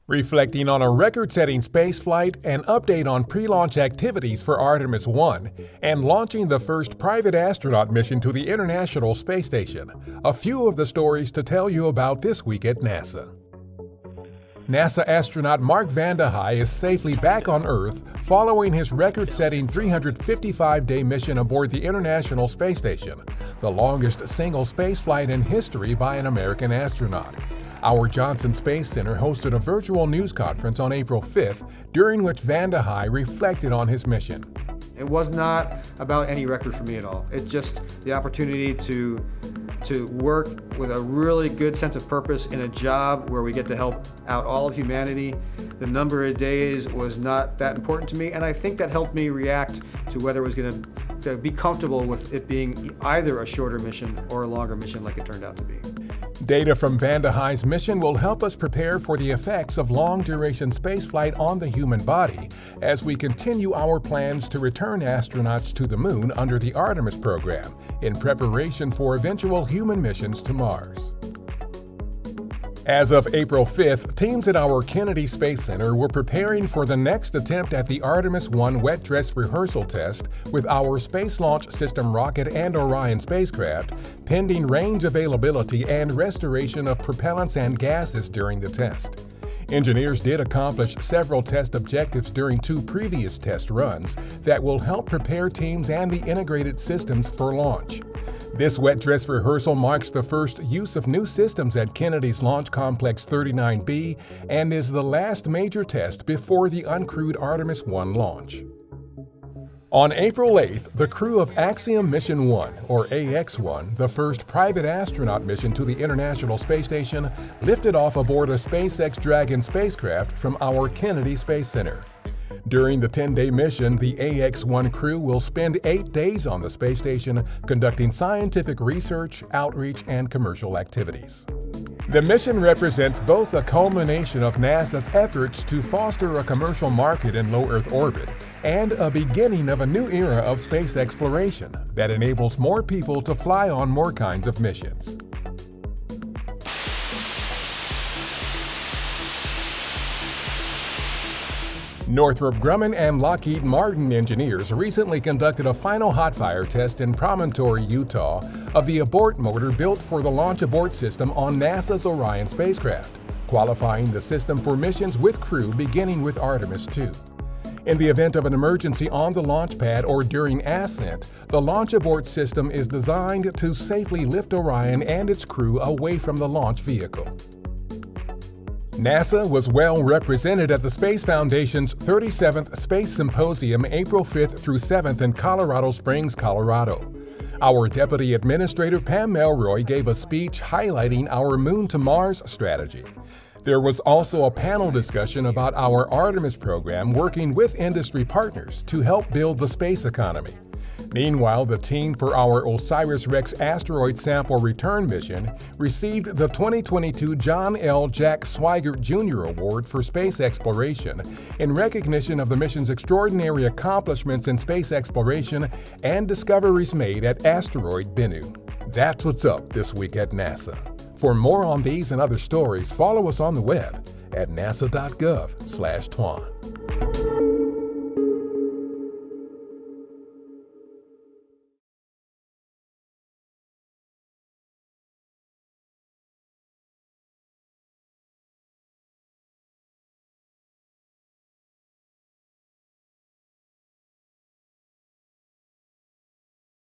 Reflecting on a record-setting spaceflight, an update on pre-launch activities for Artemis 1, and launching the first private astronaut mission to the International Space Station. A few of the stories to tell you about this week at NASA. NASA astronaut Mark Vande Hei is safely back on Earth following his record-setting 355-day mission aboard the International Space Station, the longest single spaceflight in history by an American astronaut. Our Johnson Space Center hosted a virtual news conference on April 5th, during which Vande Hei reflected on his mission. It was not about any record for me at all. It's just the opportunity to work with a really good sense of purpose in a job where we get to help out all of humanity. The number of days was not that important to me, and I think that helped me react to whether it was going to be comfortable with it being either a shorter mission or a longer mission like it turned out to be. Data from Vande Hei's mission will help us prepare for the effects of long-duration spaceflight on the human body as we continue our plans to return astronauts to the Moon under the Artemis program in preparation for eventual human missions to Mars. As of April 5th, teams at our Kennedy Space Center were preparing for the next attempt at the Artemis 1 wet dress rehearsal test with our Space Launch System rocket and Orion spacecraft, pending range availability and restoration of propellants and gases during the test. Engineers did accomplish several test objectives during two previous test runs that will help prepare teams and the integrated systems for launch. This wet dress rehearsal marks the first use of new systems at Kennedy's Launch Complex 39B and is the last major test before the uncrewed Artemis 1 launch. On April 8th, the crew of Axiom Mission 1, or AX-1, the first private astronaut mission to the International Space Station, lifted off aboard a SpaceX Dragon spacecraft from our Kennedy Space Center. During the 10-day mission, the AX-1 crew will spend 8 days on the space station conducting scientific research, outreach, and commercial activities. The mission represents both a culmination of NASA's efforts to foster a commercial market in low Earth orbit and a beginning of a new era of space exploration that enables more people to fly on more kinds of missions. Northrop Grumman and Lockheed Martin engineers recently conducted a final hot-fire test in Promontory, Utah, of the abort motor built for the Launch Abort System on NASA's Orion spacecraft, qualifying the system for missions with crew beginning with Artemis 2. In the event of an emergency on the launch pad or during ascent, the Launch Abort System is designed to safely lift Orion and its crew away from the launch vehicle. NASA was well represented at the Space Foundation's 37th Space Symposium April 5th through 7th in Colorado Springs, Colorado. Our Deputy Administrator Pam Melroy gave a speech highlighting our Moon to Mars strategy. There was also a panel discussion about our Artemis program working with industry partners to help build the space economy. Meanwhile, the team for our OSIRIS-REx asteroid sample return mission received the 2022 John L. Jack Swigert Jr. Award for Space Exploration in recognition of the mission's extraordinary accomplishments in space exploration and discoveries made at asteroid Bennu. That's what's up this week at NASA. For more on these and other stories, follow us on the web at nasa.gov/twan.